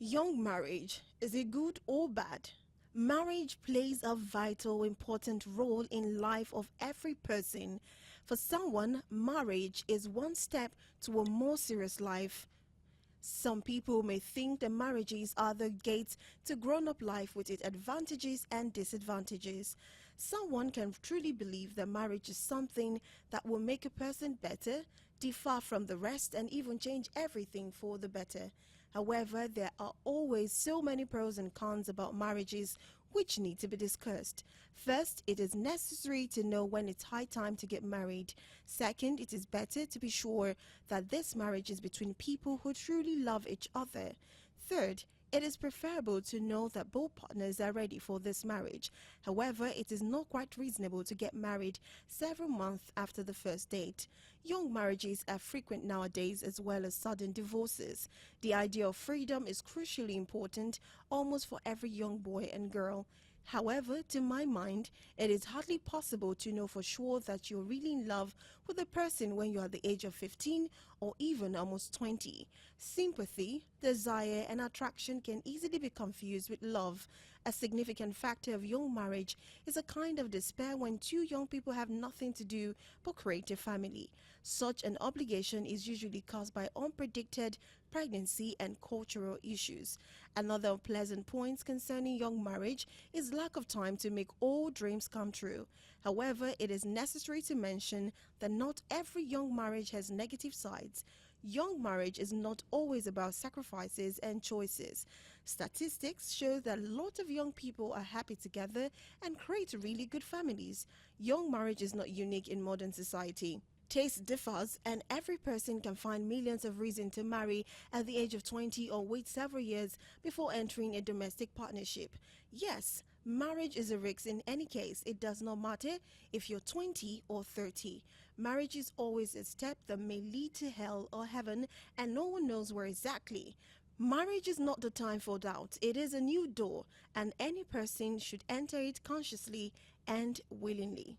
Young marriage, is it good or bad? Marriage plays a vital, important role in life of every person. For someone, marriage is one step to a more serious life. Some people may think that marriages are the gates to grown-up life with its advantages and disadvantages. Someone can truly believe that marriage is something that will make a person better, differ from the rest, and even change everything for the better. However, there are always so many pros and cons about marriages which need to be discussed. First, it is necessary to know when it's high time to get married. Second, it is better to be sure that this marriage is between people who truly love each other. Third, it is preferable to know that both partners are ready for this marriage. However, it is not quite reasonable to get married several months after the first date. Young marriages are frequent nowadays as well as sudden divorces. The idea of freedom is crucially important almost for every young boy and girl. However, to my mind, it is hardly possible to know for sure that you're really in love with a person when you're at the age of 15 or even almost 20. Sympathy, desire, and attraction can easily be confused with love. A significant factor of young marriage is a kind of despair when two young people have nothing to do but create a family. Such an obligation is usually caused by unpredicted pregnancy and cultural issues. Another unpleasant point concerning young marriage is lack of time to make all dreams come true. However, it is necessary to mention that not every young marriage has negative sides. Young marriage is not always about sacrifices and choices. Statistics show that a lot of young people are happy together and create really good families. Young marriage is not unique in modern society. Taste differs, and every person can find millions of reasons to marry at the age of 20 or wait several years before entering a domestic partnership. Yes, marriage is a risk in any case. It does not matter if you're 20 or 30. Marriage is always a step that may lead to hell or heaven, and no one knows where exactly. Marriage is not the time for doubt. It is a new door, and any person should enter it consciously and willingly.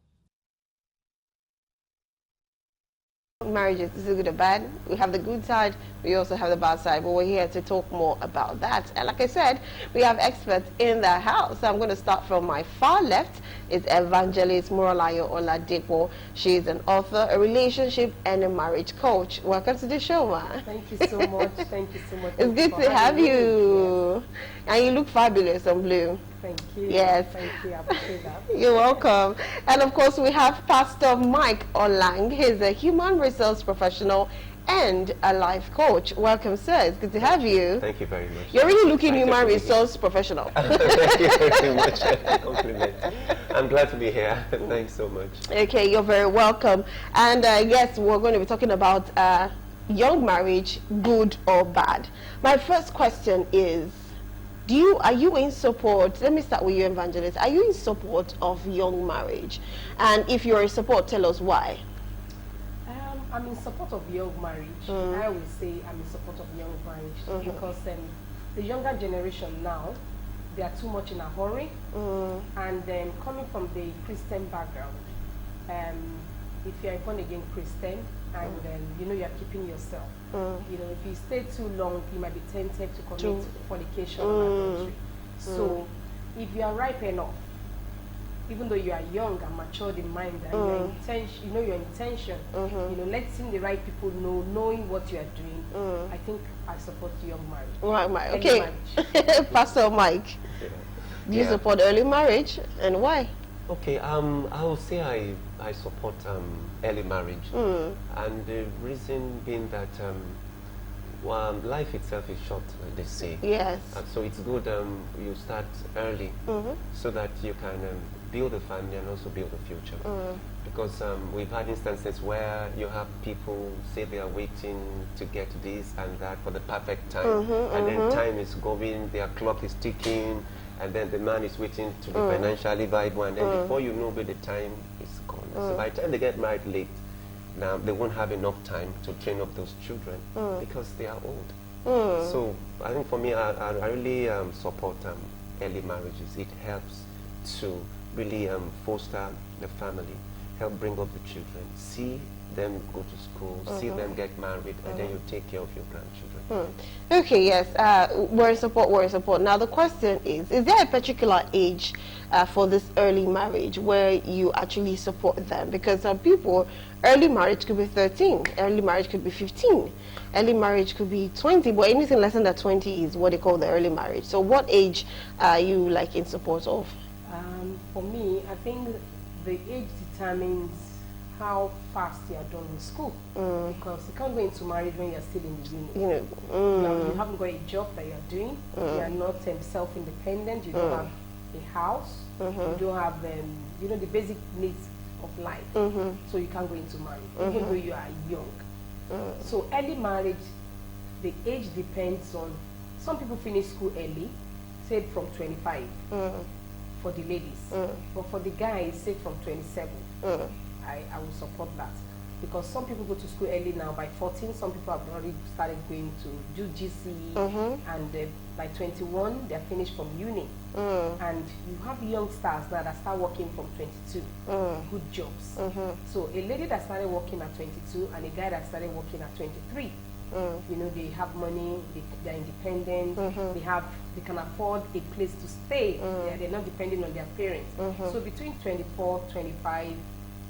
Marriages is it good or bad? We have the good side, we also have the bad side, but we're here to talk more about that. And like I said, we have experts in the house. So I'm going to start from my far left. It's Evangelist Moralayo Oladipo. She is an author, a relationship and a marriage coach. Welcome to the show, ma. Thank you so much. Thank you so much. It's good to have you. Yes. And you look fabulous on blue. Thank you. Yes. Thank you. I appreciate that. You're welcome. And of course, we have Pastor Mike Olang. He's a human resource professional and a life coach. Welcome, sir. It's good to have you. Thank you very much. You're really looking human resource professional. Thank you very much. Compliment. I'm glad to be here. Thanks so much. Okay, you're very welcome. And yes, we're going to be talking about young marriage, good or bad. My first question is, are you in support? Let me start with you, Evangelist. Are you in support of young marriage? And if you're in support, tell us why. I'm in support of young marriage. I always say I'm in support of young marriage because the younger generation now, they are too much in a hurry. And coming from the Christian background, if you're a born-again Christian and you know you're keeping yourself, you know, if you stay too long, you might be tempted to commit fornication or adultery. So if you are ripe enough, even though you are young and matured in mind and your intention, you know your intention, you know, letting the right people know, knowing what you are doing, I think I support young marriage. Right. Okay. Marriage. Pastor Mike, do you support early marriage and why? Okay, I will say I support early marriage, and the reason being that life itself is short, like they say. Yes. So it's good you start early, so that you can build a family and also build a future. Because we've had instances where you have people say they are waiting to get this and that for the perfect time, and then time is going, their clock is ticking, and then the man is waiting to be financially viable, and then before you know it, the time is gone. So by the time they get married late, now they won't have enough time to train up those children because they are old. So I think for me, I really support early marriages. It helps to really foster the family, help bring up the children, see them go to school, see them get married, and then you take care of your grandchildren. Okay, yes, we're in support, we're in support. Now the question is there a particular age for this early marriage where you actually support them? Because some people, early marriage could be 13, early marriage could be 15, early marriage could be 20, but anything less than that 20 is what they call the early marriage. So what age are you like in support of? For me, I think the age determines how fast you are done with school. Because you can't go into marriage when you're still in the uni. You haven't got a job that you're doing. You are not self-independent. You don't have a house. You don't have, the basic needs of life. So you can't go into marriage, even though you are young. So early marriage, the age depends on, some people finish school early, say from 25 for the ladies. But for the guys, say from 27. I will support that, because some people go to school early now. By 14, some people have already started going to do GCE, and by 21 they're finished from uni. And you have youngsters now that start working from 22, good jobs. So a lady that started working at 22 and a guy that started working at 23, they have money, they're independent, they can afford a place to stay. They're not depending on their parents. So between 24, 25,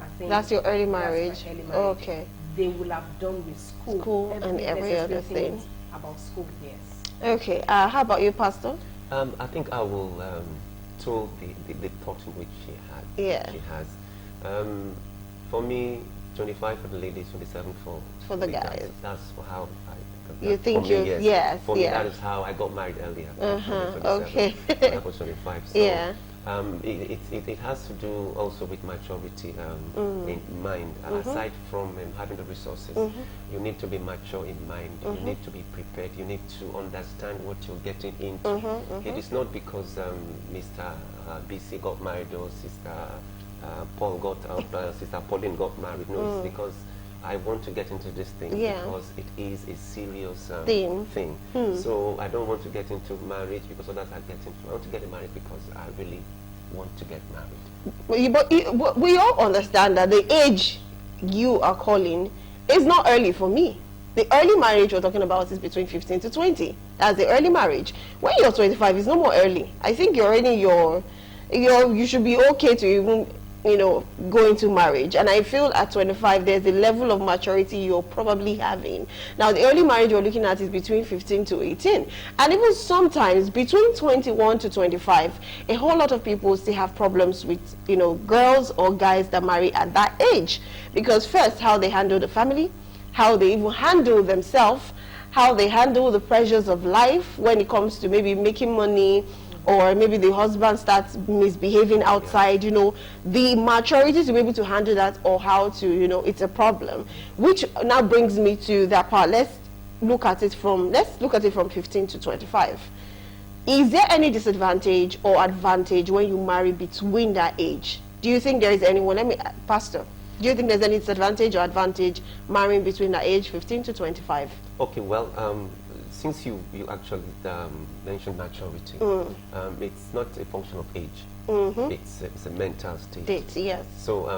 I think that's your early marriage. That's my early marriage. Okay. They will have done with school and every other thing about school. Yes. Okay. How about you, Pastor? I think I will told the thought in which she had. Yeah. She has. For me, 25 for the ladies, 27 for the guys. That's how I. You think you? Yes. For me, that is how I got married earlier. Okay. When I was 25. So, yeah. It has to do also with maturity in mind. Aside from having the resources, you need to be mature in mind. You need to be prepared. You need to understand what you're getting into. It is not because Mr. BC got married or Sister Sister Pauline got married. No, it's because I want to get into this thing because it is a serious thing. So I don't want to get into marriage because others are getting. I want to get married because I really want to get married. But we all understand that the age you are calling is not early for me. The early marriage we're talking about is between 15 to 20. That's the early marriage. When you're 25, it's no more early. I think you're already you should be okay to even go into marriage. And I feel at 25 there's a level of maturity you're probably having. Now the early marriage you're looking at is between 15 to 18, and even sometimes between 21 to 25. A whole lot of people still have problems with girls or guys that marry at that age, because first, how they handle the family, how they even handle themselves, how they handle the pressures of life when it comes to maybe making money, or maybe the husband starts misbehaving outside, the maturity to be able to handle that, or how to, it's a problem. Which now brings me to that part. Let's look at it from 15 to 25. Is there any disadvantage or advantage when you marry between that age? Do you think there is anyone? Pastor, do you think there's any disadvantage or advantage marrying between that age, 15 to 25? Okay, well, since you actually mentioned maturity, it's not a function of age. It's a mental state. Yes. So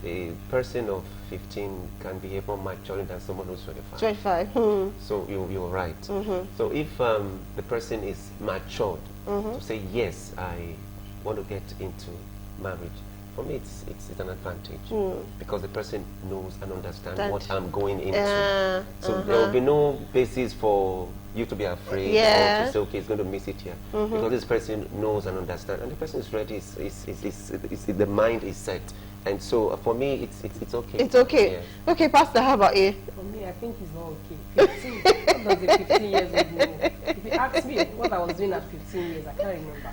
a person of 15 can behave more mature than someone who's 25. So you're right. So if the person is matured to say, yes, I want to get into marriage, for me it's an advantage, because the person knows and understands what I'm going into. So there will be no basis for you to be afraid or to say, okay, it's going to miss it here, because this person knows and understands, and the person is ready. The mind is set, and so for me it's okay. It's okay. Yes. Okay, Pastor, how about you? For me, I think it's not okay. 15. What does a 15 years old know? If you ask me what I was doing at 15 years, I can't remember.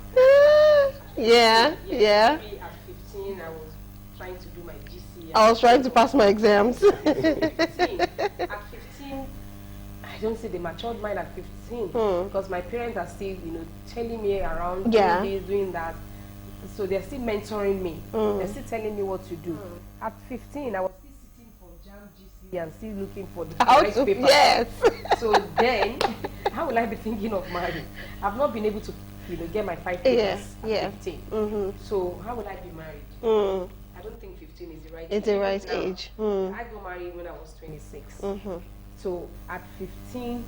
Yeah. Maybe at 15, I was trying to do my GCE. I was trying to pass my exams. At 15, I don't see the matured mind at 15, because my parents are still, telling me around doing this, doing that. So they're still mentoring me. They're still telling me what to do. At 15, I was still sitting for JAM GCE and still looking for the right paper. Yes. So then, how will I be thinking of marriage? I've not been able to, get my 5 papers at 15. So how will I be married? I don't think 15 is the right age. It's the right age. I got married when I was 26. So at 15,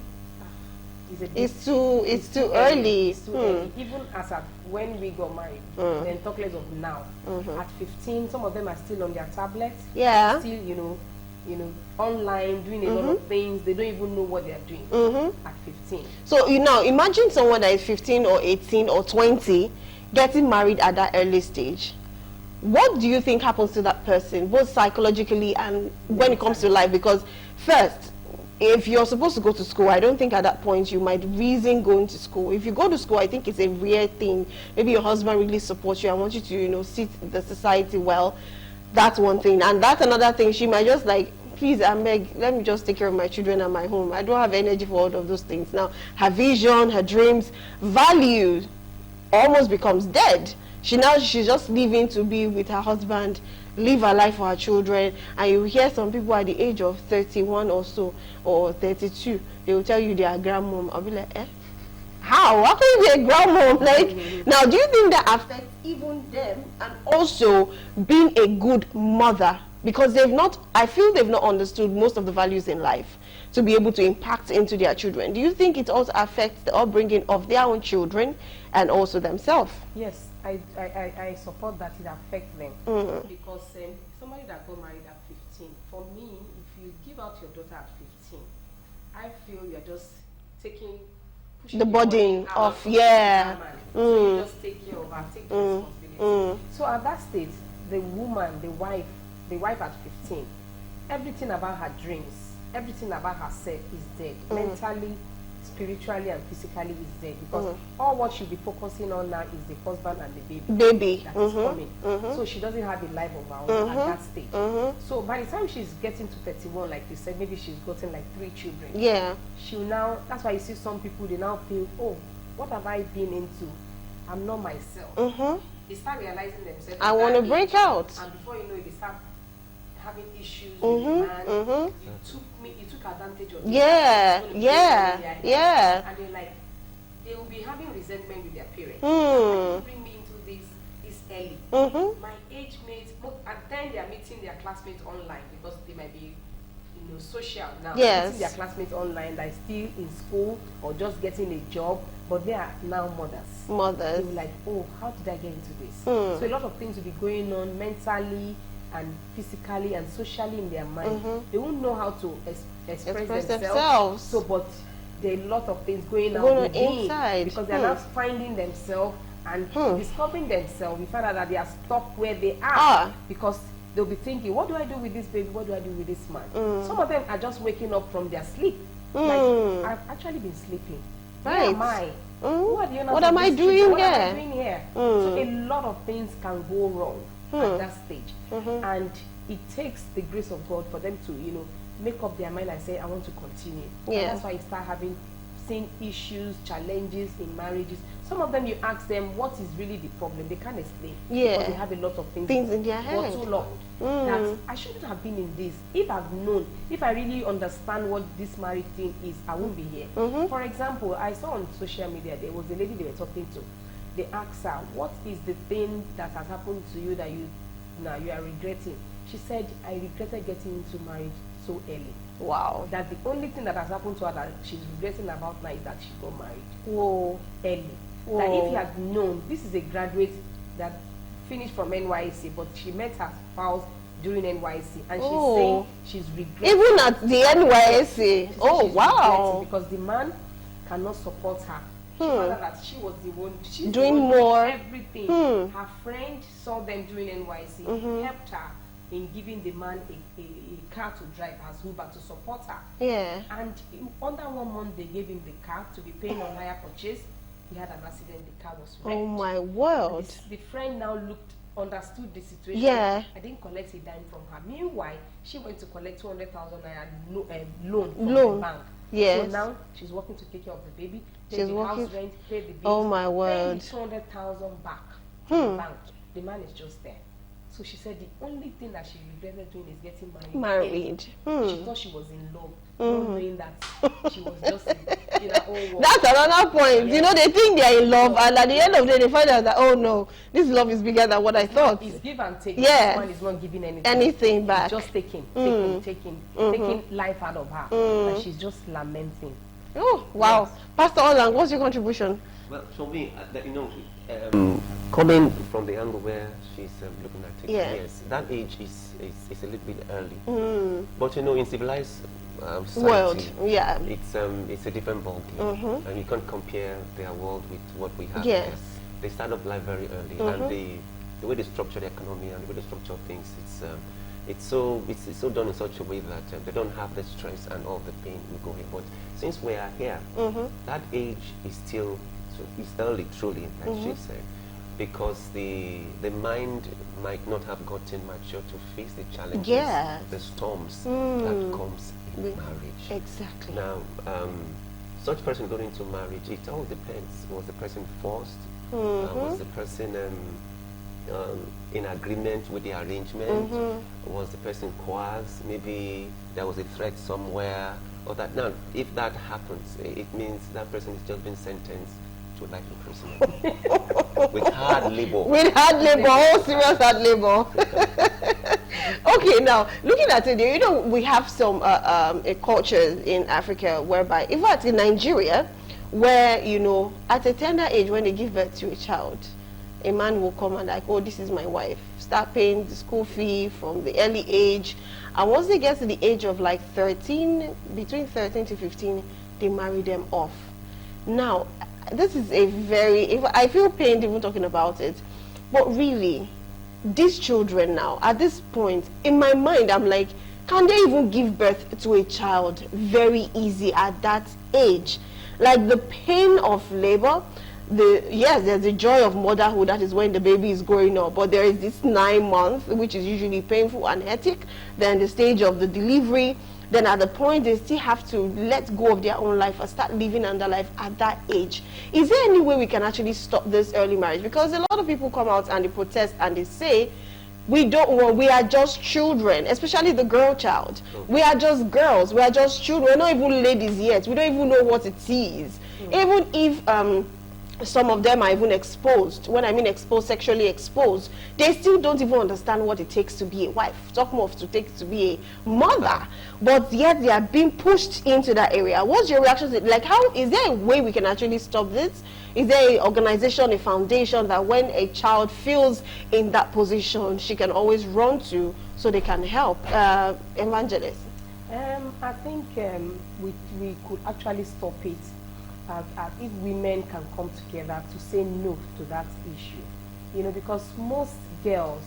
it's too early. It's too early. Even as at when we got married, then talk less of now. At 15, some of them are still on their tablets. Yeah. Still, online, doing a lot of things. They don't even know what they are doing at 15. So, imagine someone that is 15 or 18 or 20 getting married at that early stage. What do you think happens to that person, both psychologically and when it comes to life? Because first, if you're supposed to go to school, I don't think at that point you might reason going to school. If you go to school, I think it's a rare thing. Maybe your husband really supports you and wants you to, see the society well. That's one thing. And that's another thing. She might just like, please, Meg, let me just take care of my children and my home. I don't have energy for all of those things. Now, her vision, her dreams, values almost becomes dead. She's just leaving to be with her husband, live her life for her children. And you hear some people at the age of 31 or so, or 32, they will tell you they are grandmom. I'll be like, how can you be a grandmom? Like, now, do you think that affects even them? And also being a good mother, because I feel they've not understood most of the values in life to be able to impact into their children. Do you think it also affects the upbringing of their own children and also themselves? Yes, I support that it affects them. Because somebody that got married at 15, for me, if you give out your daughter at 15, I feel you're just pushing the burden of, yeah. So you just take care of her, take the responsibility. So at that stage, the woman, the wife at 15, everything about her dreams, everything about herself is dead. Mentally, spiritually, and physically is dead. Because all what she'll be focusing on now is the husband and the baby that is coming. So she doesn't have a life of her own at that stage. So by the time she's getting to 31, like you said, maybe she's gotten like 3 children. Yeah. That's why you see some people, they now feel, oh, what have I been into? I'm not myself. They start realizing themselves. I want to break out. And before you know it, they start having issues with the man. You took advantage of it. Yeah. And they're like, they will be having resentment with their parents. Why did you bring me into this early? My age mates, at then they are meeting their classmates online because they might be social now. Yes. Meeting their classmates online that are still in school or just getting a job, but they are now mothers. They're like, oh, how did I get into this? So a lot of things will be going on mentally and physically and socially in their mind. They won't know how to express themselves. So, but there are a lot of things going on inside because they're not finding themselves and discovering themselves. We find out that they are stuck where they are because they'll be thinking, what do I do with this baby? What do I do with this man? Some of them are just waking up from their sleep. Like, I've actually been sleeping. Where am I? What am I doing here? So a lot of things can go wrong at that stage. And it takes the grace of God for them to, make up their mind and say, I want to continue. Yeah. And that's why you start seeing issues, challenges in marriages. Some of them, you ask them, what is really the problem? They can't explain. Yeah. Because they have a lot of things in their head. For too long. That I shouldn't have been in this. If I've known, if I really understand what this marriage thing is, I won't be here. For example, I saw on social media, there was a lady they were talking to. They asked her, what is the thing that has happened to you that you are regretting? She said, I regretted getting into marriage so early. Wow. That the only thing that has happened to her that she's regretting about now is that she got married. Whoa. Early. Whoa. That if you had known, this is a graduate that finished from NYSC, but she met her spouse during NYSC, and she's saying she's regretting. Even at the NYSC. Oh, wow. Because the man cannot support her. She found out that she was the one doing more. Everything. Her friend saw them doing NYSC, helped her in giving the man a car to drive as Uber to support her. Yeah. And under 1 month, they gave him the car to be paying on hire purchase. He had an accident, the car was wrecked. Oh my word. The friend now understood the situation. Yeah. I didn't collect a dime from her. Meanwhile, she went to collect 200,000 loan from the bank. Yes. So now she's working to take care of the baby, pay She's the working. house rent, pay the bills. Oh my word. Pay the 200,000 back to the bank. The man is just there. So she said the only thing that she regretted doing is getting married. She thought she was in love, not knowing that she was just in her own world. That's another point. Yeah. They think they're in love, and at the end of the day, they find out that, oh no, this love is bigger than what I thought. It's give and take. Yeah. This one is not giving Anything back. It's just taking life out of her. And she's just lamenting. Oh, wow. Yes. Pastor Olang, what's your contribution? Well, for me, coming from the angle where she's looking at it, Yeah. yes, that age is a little bit early. But in civilized society, World, yeah. it's a different ballgame, and you can't compare their world with what we have. Yes. Here. They start off life very early, and the way they structure the economy and the way they structure things, it's so done in such a way that they don't have the stress and all the pain we go here. But since we are here, that age is still it's early, truly, like she said, because the mind might not have gotten mature to face the challenges, Yes. the storms that comes in With- marriage. Exactly. Now, such person going into marriage, it all depends. Was the person forced? Was the person in agreement with the arrangement? Was the person coerced? Maybe there was a threat somewhere. Or that. Now, if that happens, it means that person is just been sentenced to life imprisonment with hard labor. With hard labor, all serious hard labor. Okay, now looking at it, we have some cultures in Africa whereby, in fact, in Nigeria, where at a tender age, when they give birth to a child, a man will come and like, oh, this is my wife. Start paying the school fee from the early age, and once they get to the age of like 13, between 13 to 15, they marry them off. Now, this is I feel pained even talking about it, but really, these children now, at this point, in my mind, I'm like, can they even give birth to a child very easy at that age? Like the pain of labor, there's the joy of motherhood, that is when the baby is growing up, but there is this 9 months, which is usually painful and hectic, then the stage of the delivery, then at the point they still have to let go of their own life and start living another life at that age. Is there any way we can actually stop this early marriage? Because a lot of people come out and they protest and they say, we are just children, especially the girl child. We are just girls, we are just children, we're not even ladies yet, we don't even know what it is. Even if some of them are even exposed. When I mean exposed, sexually exposed, they still don't even understand what it takes to be a wife. Talk more of to take to be a mother, but yet they are being pushed into that area. What's your reaction to it? Like, how is there a way we can actually stop this? Is there an organization, a foundation that when a child feels in that position, she can always run to so they can help? Evangelist. I think we could actually stop it if women can come together to say no to that issue. Because most girls,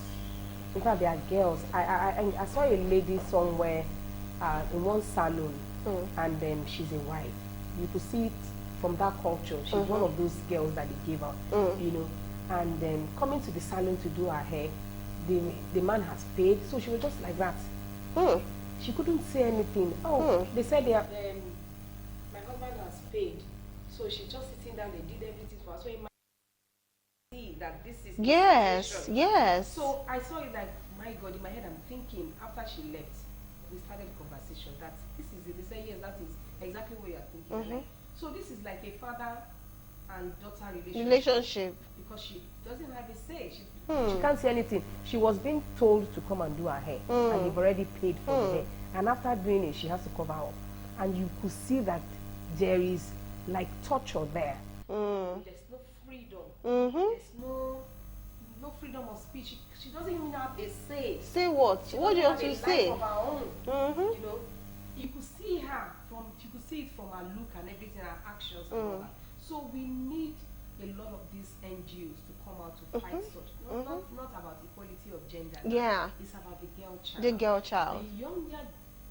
in fact, they are girls. I saw a lady somewhere in one salon, and then she's a wife. You could see it from that culture. She's one of those girls that they gave up, and then coming to the salon to do her hair, the man has paid, so she was just like that. She couldn't say anything. They said they have, my husband has paid, so she's just sitting down. They did everything for her. So you might see that this is Yes. So I saw it like, my God, in my head I'm thinking, after she left, we started the conversation that this is it. They say, yes, that is exactly what you are thinking. Like, so this is like a father and daughter relationship. Because she doesn't have a say. She can't say anything. She was being told to come and do her hair, and they've already paid for the hair. And after doing it, she has to cover up. And you could see that there is like torture there. There's no freedom. There's no freedom of speech. She doesn't even have a say. Say what? What do you want to say? Of her own. You could see her you could see it from her look and everything, her actions and all that. So we need a lot of these NGOs to come out to fight such. Not about equality of gender. Yeah. It's about the girl child. The girl child. The younger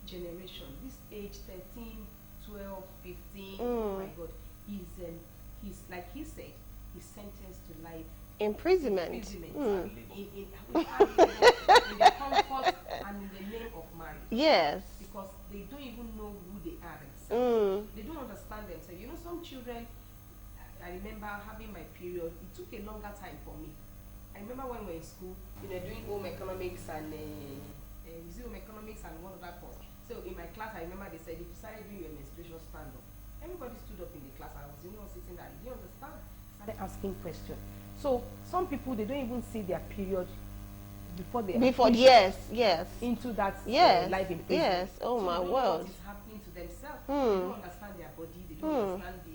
generation, this age 13, 12, 15, oh my God, he's like he said, he's sentenced to life Imprisonment. in the comfort and in the name of marriage. Yes. Because they don't even know who they are themselves. They don't understand themselves. Some children, I remember having my period, it took a longer time for me. I remember when we were in school, doing home economics and home economics and one other course. So in my class, I remember they said, if you started doing your menstruation, stand up. Everybody stood up in the class. I was sitting there. They didn't understand. Started asking questions. So some people, they don't even see their period before they yes into that life in prison. Yes. Oh, so my they don't know word. what is happening to themselves. They don't understand their body. They don't understand the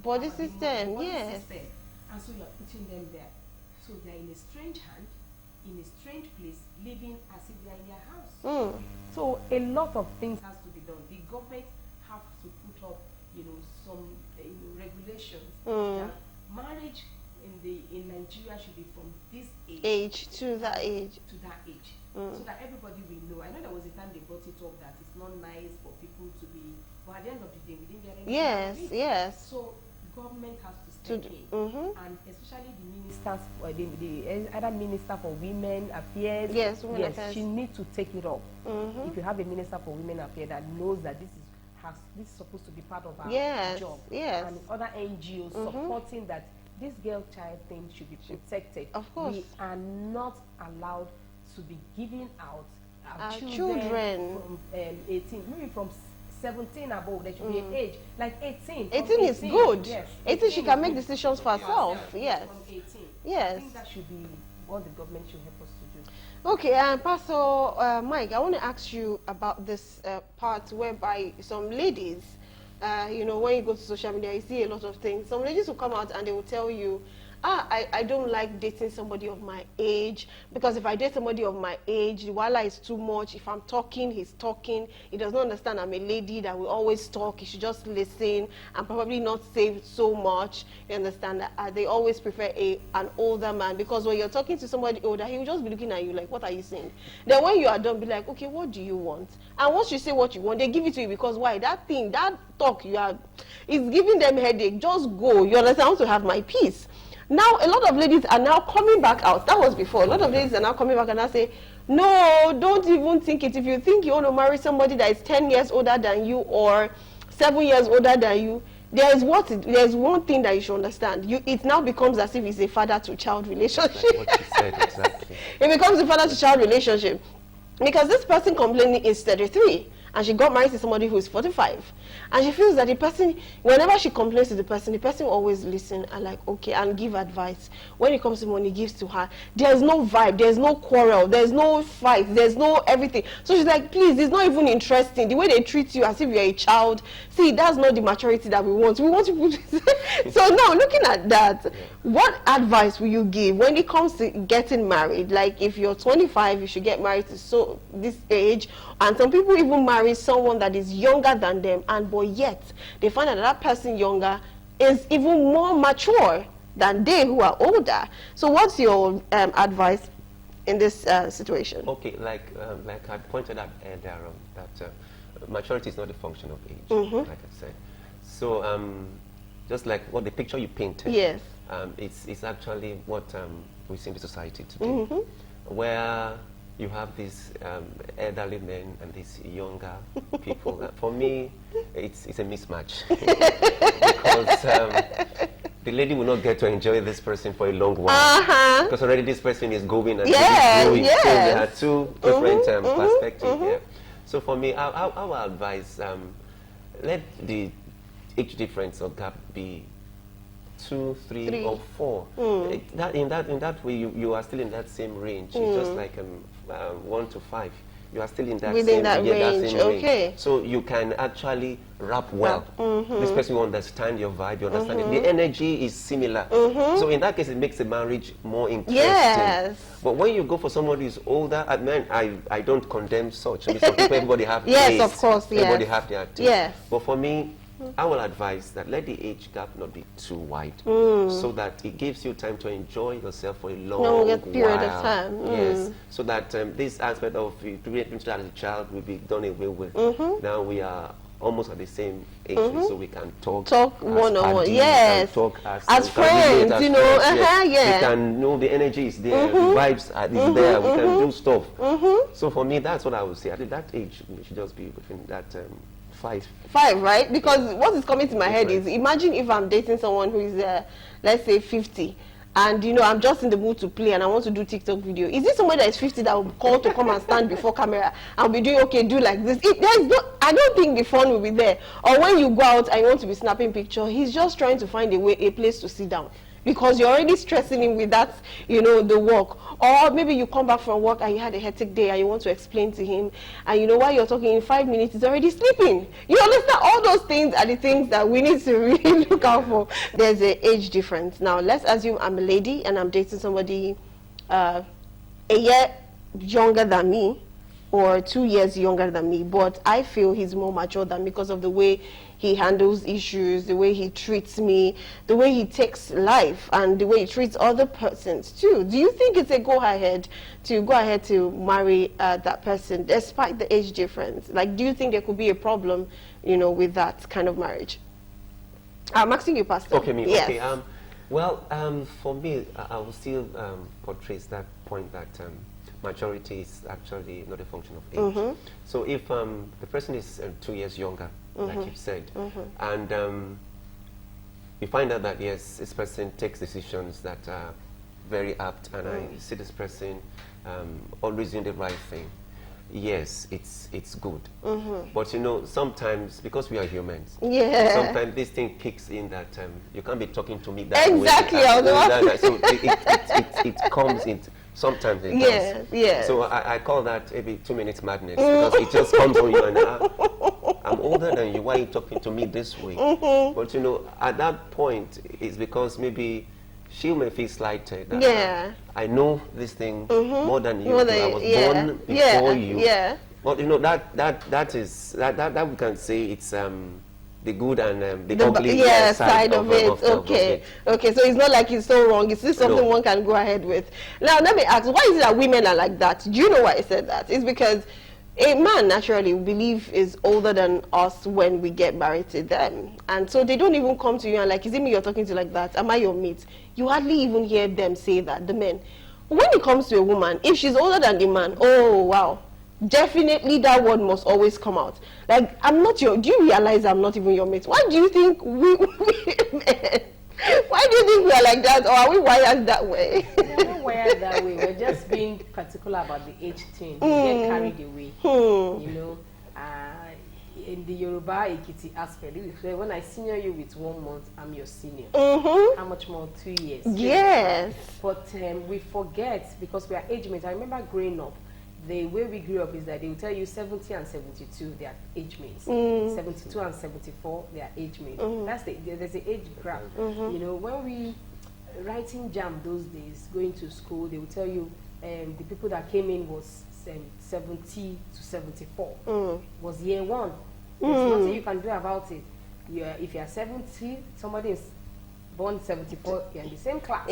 Body our system, body yes. system. And so you're putting them there. So they're in a strange hand, in a strange place, living as if they're in their house. So a lot of things has to be done. The government have to put up, some regulations that marriage in Nigeria should be from this age To that age. so that everybody will know. I know there was a time they brought it up that it's not nice for people to be, but at the end of the day, we didn't get anything out of it. Yes. So government has to step in, and especially the ministers, the other minister for women affairs. Yes, women affairs. She needs to take it up. If you have a minister for women affairs that knows that this is supposed to be part of our job, and other NGOs supporting that this girl-child thing should be protected. Of course, we are not allowed to be giving out our children from 18, maybe from 17 above. There should be an age like 18. 18 is good. Yes. 18 she can make decisions for herself. Yes. From 18. Yes. I think that should be what the government should help us to do. Okay, and Pastor Mike, I want to ask you about this part whereby some ladies, when you go to social media, you see a lot of things. Some ladies will come out and they will tell you, I don't like dating somebody of my age, because if I date somebody of my age, the wala is too much. If I'm talking, he's talking. He does not understand I'm a lady that will always talk. He should just listen and probably not say so much. You understand that they always prefer an older man, because when you're talking to somebody older, he will just be looking at you like, what are you saying? Then when you are done, be like, okay, what do you want? And once you say what you want, they give it to you, because why? That talk you are, is giving them headache. Just go. You understand? I want to have my peace. Now, a lot of ladies are now coming back out. That was before. A lot of ladies are now coming back and I say, no, don't even think it. If you think you want to marry somebody that is 10 years older than you or 7 years older than you, there's one thing that you should understand. It now becomes as if it's a father-to-child relationship. Like what you said, exactly. It becomes a father-to-child relationship. Because this person complaining is 33. And she got married to somebody who is 45. And she feels that the person, whenever she complains to the person will always listen and like, okay, and give advice. When it comes to money, gives to her. There's no vibe, there's no quarrel, there's no fight, there's no everything. So she's like, please, it's not even interesting. The way they treat you as if you're a child. See, that's not the maturity that we want. We want people to So now, looking at that, what advice will you give when it comes to getting married? Like, if you're 25, you should get married to this age. And some people even marry someone that is younger than them, but yet they find out that person younger is even more mature than they who are older. So what's your advice in this situation? Okay, like I pointed out earlier on, that maturity is not a function of age, like I said. So just like what the picture you painted, yes, it's actually what we see in the society today, where you have these elderly men and these younger people. For me, it's a mismatch because the lady will not get to enjoy this person for a long while because already this person is going and growing. So there are two different perspectives here. So for me, I will advise let the age difference or gap be 2, 3, or 4. In that way, you are still in that same range. It's just like 1 to 5. You are still in that within same, that range. Okay. So you can actually rap well. This person will understand your vibe. You understand it. The energy is similar. So in that case, it makes the marriage more interesting. Yes. But when you go for somebody who's older, I don't condemn such. I mean, some people, everybody have yes, of course. Yes. Everybody have their taste. Yes. But for me, I will advise that let the age gap not be too wide, so that it gives you time to enjoy yourself for a long period of time. Yes, so that this aspect of creating as a child will be done away with. Now we are almost at the same age, so we can talk one-on-one. Yes, talk as friends, you know. We can know the energy is there, the vibes are there. We can do stuff. So for me, that's what I would say. At that age, we should just be between that. 5, right? Because what is coming to my head is, imagine if I'm dating someone who is, let's say 50, and I'm just in the mood to play and I want to do TikTok video. Is this somebody that is 50 that will call to come and stand before camera and be doing, okay, do like this? I don't think the fun will be there. Or when you go out and you want to be snapping picture, he's just trying to find a place to sit down. because you're already stressing him with that, you know, the work. Or maybe you come back from work and you had a hectic day and you want to explain to him, and you know, while you're talking, in 5 minutes he's already sleeping. You understand? All those things are the things that we need to really look out for. There's an age difference. Now let's assume I'm a lady and I'm dating somebody a year younger than me or 2 years younger than me, but I feel he's more mature than me because of the way he handles issues, the way he treats me, the way he takes life, and the way he treats other persons too. Do you think it's a go ahead to marry that person despite the age difference? Like, do you think there could be a problem, you know, with that kind of marriage? I'm asking you, Pastor. Okay, me. Yes. Okay. For me, I will still portray that point that maturity is actually not a function of age. So if the person is 2 years younger, like you've said, and you find out that yes, this person takes decisions that are very apt, and I see this person always doing the right thing, yes, it's good. But you know, sometimes because we are humans, sometimes this thing kicks in that you can't be talking to me that way. Exactly. So it comes in. Sometimes it does. Yeah. So I call that maybe 2 minutes madness, because it just comes on you, and I'm older than you. Why are you talking to me this way? But you know, at that point, it's because maybe she may feel slighted. I know this thing more than you. I was born before you. But you know, that we can say it's the good and the ugly side of it. Okay. So it's not like it's so wrong. It's just something one can go ahead with. Now let me ask, why is it that women are like that? Do you know why I said that? It's because a man naturally, we believe, is older than us when we get married to them, and so they don't even come to you and like, is it me you're talking to like that? Am I your mate? You hardly even hear them say that, the men. When it comes to a woman, if she's older than the man, oh wow, definitely that word must always come out. Like, I'm not your, do you realize I'm not even your mate? Why do you think we men, why do you think we are like that, or are we wired that way? We're not wired that way. We're just being particular about the age thing. We get carried away. You know, in the Yoruba Ekiti aspect, when I senior you with 1 month, I'm your senior. How much more? 2 years. Yes. But we forget, because we are age mates. I remember growing up, the way we grew up is that they will tell you 70 and 72, they are age mates. 72 and 74, they are age mates. That's there's an age graph. You know, when we writing jam those days, going to school, they will tell you the people that came in was 70 to 74. Was year one. There's nothing you can do about it. If you are 70, somebody is born 74, you're in the same class.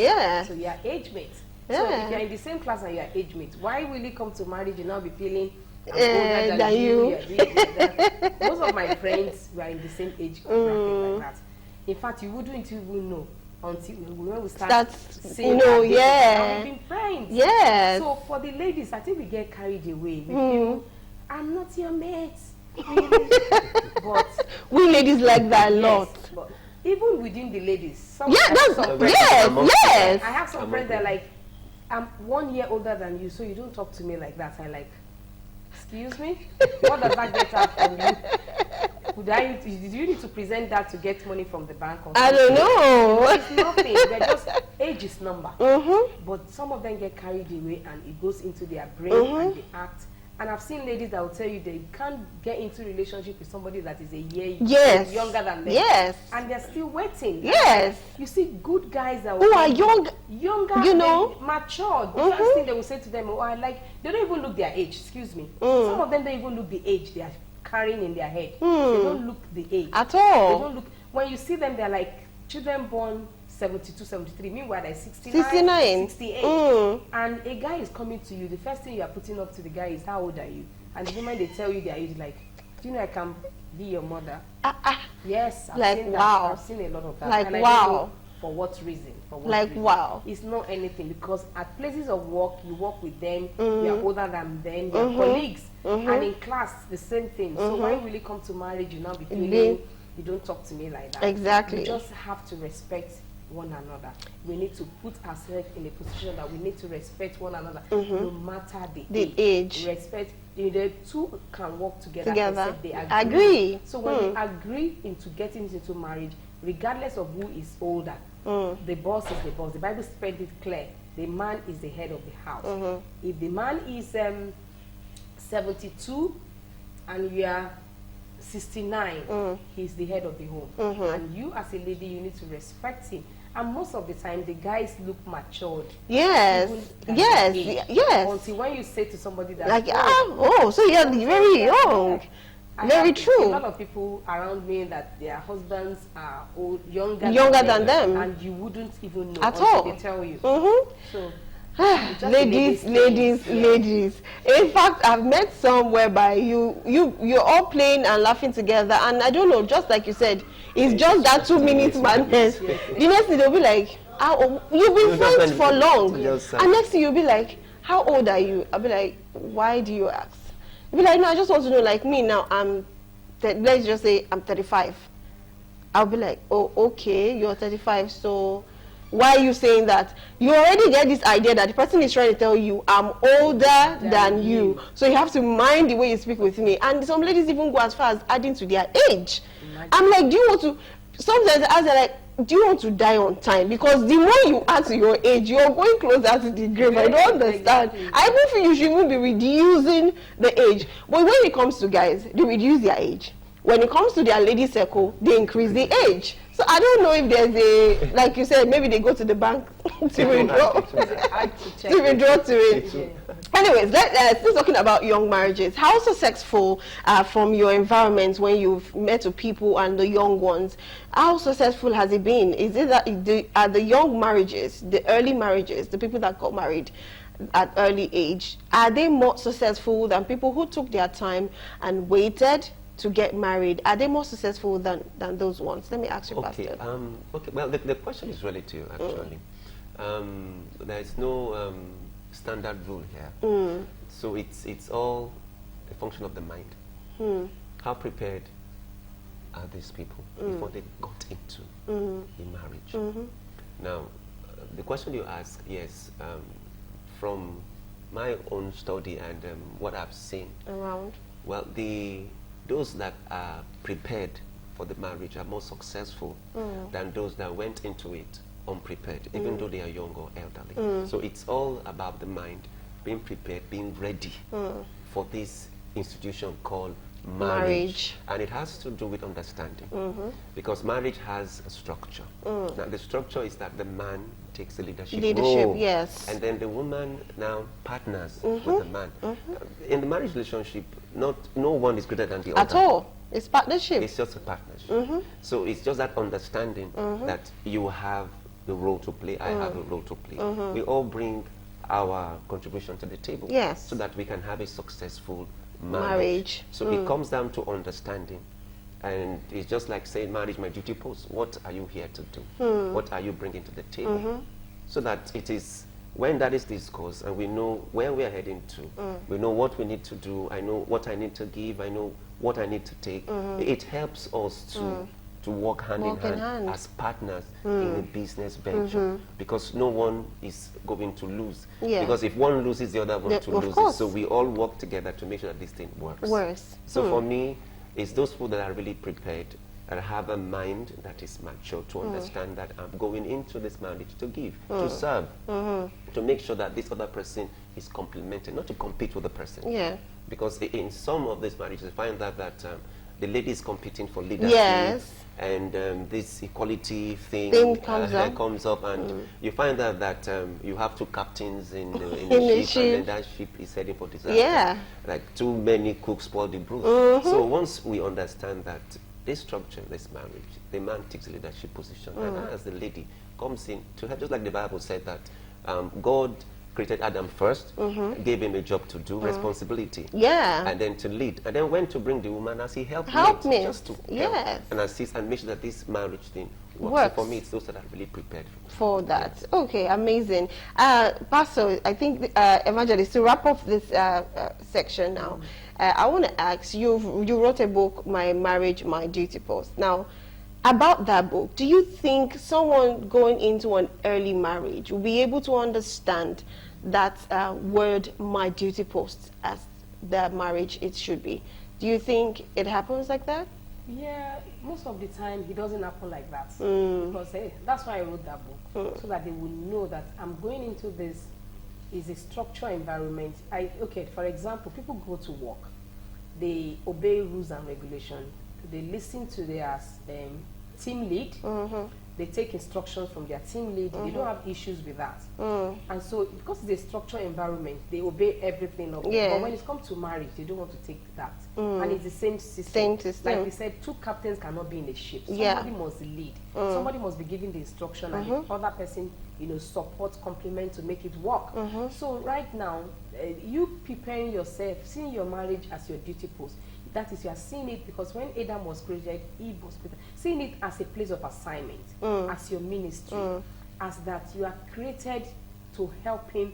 So you are age mates. So if you're in the same class and you're age mates, why will you come to marriage and now be feeling older than you? Most of my friends were in the same age bracket like that. In fact, you wouldn't even know until when we start seeing, and we've been friends. So for the ladies, I think we get carried away. We feel, I'm not your mate. But we ladies like that a lot. But even within the ladies, I have some friends that are like, I'm 1 year older than you, so you don't talk to me like that. I like, excuse me? What does that get out from you? Did you need to present that to get money from the bank? Or I don't know. It's nothing. They're just age is number. But some of them get carried away and it goes into their brain and they act. And I've seen ladies that will tell you they can't get into a relationship with somebody that is a year younger than them. And they're still waiting. You see good guys that who are younger, you know, matured. The first thing they will say to them, oh, I like, they don't even look their age, excuse me. Some of them don't even look the age they are carrying in their head. They don't look the age. At all. They don't look, when you see them, they're like children born 72, 73, meanwhile they're 69, 68. And a guy is coming to you, the first thing you are putting up to the guy is, how old are you? And the moment they tell you their age, like, do you know I can be your mother? Yes, I've seen that. I've seen a lot of that. Like, and I don't know for what reason? It's not anything, because at places of work, you work with them, you are older than them, you are colleagues, and in class, the same thing. So when you really come to marriage, you now be feeling, you don't talk to me like that. Exactly. You just have to respect one another. We need to put ourselves in a position that we need to respect one another, no matter the age. Respect. The two can work together. Except they agree. So when you agree into getting into marriage, regardless of who is older, the boss is the boss. The Bible spread it clear. The man is the head of the house. If the man is 72 and you are 69, he's the head of the home. And you as a lady, you need to respect him. And most of the time, the guys look matured. Yes, yes. Until when you say to somebody that, like, so you're very young. Very true. A lot of people around me that their husbands are old, younger than them, and you wouldn't even know at all. They tell you. So, ladies. In fact, I've met some whereby you're all playing and laughing together, and I don't know, just like you said, it's just that 2 minutes madness. The next thing they'll be like, you've been friends for long, and next thing you'll be like, how old are you? I'll be like, why do you ask? You'll be like, no, I just want to know, like me now, let's just say I'm 35. I'll be like, oh, okay, you're 35, so why are you saying that? You already get this idea that the person is trying to tell you, I'm older than you. So you have to mind the way you speak with me. And some ladies even go as far as adding to their age. I'm like, do you want to, sometimes I ask her, like, do you want to die on time? Because the more you add to your age, you're going closer to the grave. I don't understand. I don't think you should even be reducing the age. But when it comes to guys, they reduce their age. When it comes to their lady circle, they increase the age. So I don't know if there's a, like you said, maybe they go to the bank to withdraw. To withdraw to it. Anyways, still talking about young marriages. How successful from your environment when you've met with people and the young ones, how successful has it been? Is it that the young marriages, the early marriages, the people that got married at early age, are they more successful than people who took their time and waited to get married? Are they more successful than those ones? Let me ask you, Pastor. Okay. Well, the question is relative, actually. There is no standard rule here. So it's all a function of the mind. How prepared are these people before they got into a marriage? Now, the question you ask, yes, from my own study and what I've seen around, well, those that are prepared for the marriage are more successful than those that went into it unprepared, even though they are young or elderly. So it's all about the mind, being prepared, being ready for this institution called marriage. And it has to do with understanding, because marriage has a structure. Now the structure is that the man takes the leadership role, yes, and then the woman now partners with the man. In the marriage relationship, no one is greater than the other. At all. It's partnership. It's just a partnership. So it's just that understanding that you have the role to play, I have a role to play. We all bring our contribution to the table, yes, so that we can have a successful marriage. So it comes down to understanding. And it's just like saying, marriage, my duty post. What are you here to do? What are you bringing to the table? So that it is, when that is discussed and we know where we are heading to, we know what we need to do, I know what I need to give, I know what I need to take, it helps us to work hand in hand as partners in a business venture, because no one is going to lose. Because if one loses, the other one to lose it. So we all work together to make sure that this thing works. So for me, it's those people that are really prepared, that have a mind that is mature, to understand that I'm going into this marriage to give, to serve, to make sure that this other person is complemented, not to compete with the person. Because in some of these marriages, you find that the lady is competing for leadership, and this equality thing comes up, and you find that you have two captains in the ship, and then that ship is heading for disaster. Like too many cooks spoil the broth. So once we understand that this structure, this marriage, the man takes a leadership position, and as the lady comes in to help, just like the Bible said that God created Adam first, gave him a job to do, responsibility, and then to lead, and then went to bring the woman as he helped me, just to help and assist and make sure that this marriage thing works. So for me, it's those that are really prepared for that. Okay, amazing. Pastor, I think Evangelist, to wrap up this section now, I want to ask you. You wrote a book, My Marriage, My Duty Post. Now, about that book, do you think someone going into an early marriage will be able to understand that word, my duty post, as the marriage it should be? Do you think it happens like that? Yeah, most of the time it doesn't happen like that. Because that's why I wrote that book, so that they will know that I'm going into this is a structured environment. Okay, for example, people go to work, they obey rules and regulations, they listen to their team lead, they take instructions from their team lead, they don't have issues with that. And so, because it's a structured environment, they obey everything of it. But when it comes to marriage, they don't want to take that. And it's the same system. Same system. Like we said, two captains cannot be in a ship. Somebody must lead. Somebody must be giving the instruction, and the other person, support, complement to make it work. So right now, you preparing yourself, seeing your marriage as your duty post, that is, you are seeing it, because when Adam was created, Eve was created, seeing it as a place of assignment, as your ministry, as that you are created to help him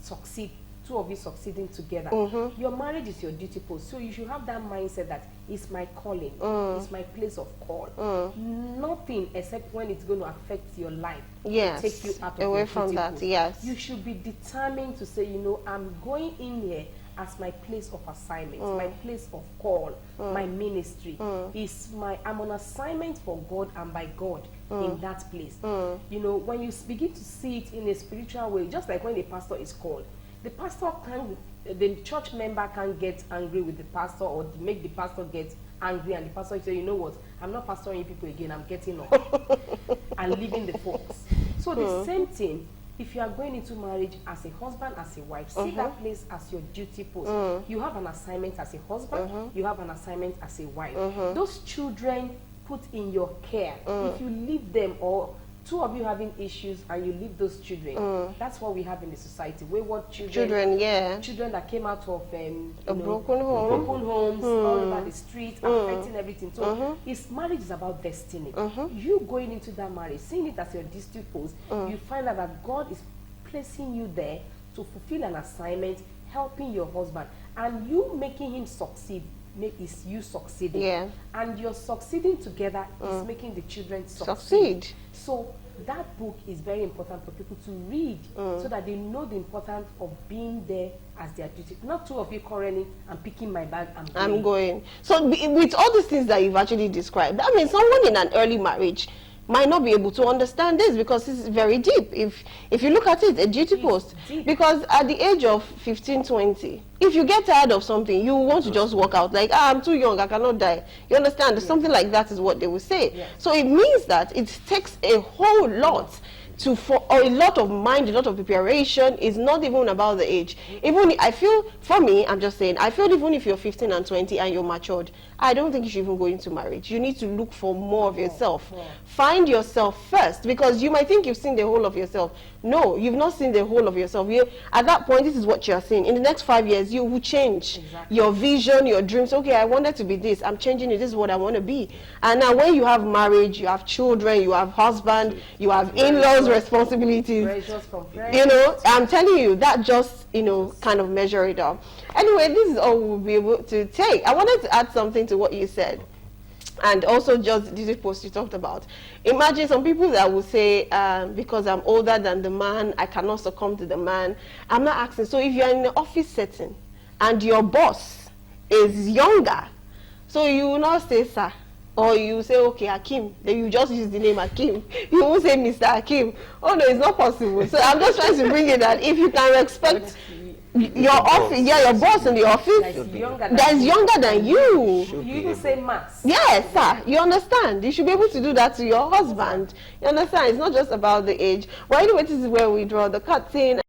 succeed, two of you succeeding together. Your marriage is your duty post, so you should have that mindset that it's my calling, it's my place of call. Nothing except when it's going to affect your life, take you out of away your from duty that. post. Yes, you should be determined to say, I'm going in here as my place of assignment, my place of call, my ministry. I'm on assignment for God and by God in that place. When you begin to see it in a spiritual way, just like when the pastor is called, the church member can't get angry with the pastor or make the pastor get angry, and the pastor say, you know what, I'm not pastoring people again, I'm getting up and leaving the folks. So the same thing, if you are going into marriage as a husband, as a wife, see that place as your duty post. You have an assignment as a husband, you have an assignment as a wife. Those children put in your care. If you leave them, or two of you having issues and you leave those children, that's what we have in the society. Wayward children, children that came out of broken homes all over the street, affecting everything. So marriage is about destiny. You going into that marriage, seeing it as your duty post, you find out that God is placing you there to fulfill an assignment, helping your husband, and you making him succeed is you succeeding. And you're succeeding together is making the children succeed. So that book is very important for people to read, so that they know the importance of being there as their duty. Not two of you quarreling and picking my bag and I'm going. So with all these things that you've actually described, that means someone in an early marriage might not be able to understand this, because this is very deep. If you look at it, a duty post, because at the age of 15, 20, if you get tired of something, you want to just walk out, like, I'm too young, I cannot die. You understand? Something like that is what they will say. So it means that it takes a whole lot or a lot of mind, a lot of preparation. Is not even about the age. Even I feel, for me, I'm just saying, I feel even if you're 15 and 20 and you're matured, I don't think you should even go into marriage. You need to look for more of yourself. Find yourself first, because you might think you've seen the whole of yourself. No, you've not seen the whole of yourself. At that point, this is what you're seeing. In the next 5 years, you will change your vision, your dreams. Okay, I wanted to be this. I'm changing it. This is what I want to be. And now when you have marriage, you have children, you have husband, you have in-laws responsibilities. I'm telling you, that just, kind of measure it up. Anyway, this is all we'll be able to take. I wanted to add something to what you said. And also just this post you talked about. Imagine some people that will say, because I'm older than the man, I cannot succumb to the man. I'm not asking. So if you're in an office setting and your boss is younger, so you will not say sir, or you say, okay, Hakim, then you just use the name Hakim. You won't say Mr. Hakim. Oh no, it's not possible. So I'm just trying to bring it that if you can respect your office, your boss in the office that's younger than you. You even say max. Yes, sir. You understand? You should be able to do that to your husband. You understand? It's not just about the age. Well, anyway, this is where we draw the curtain.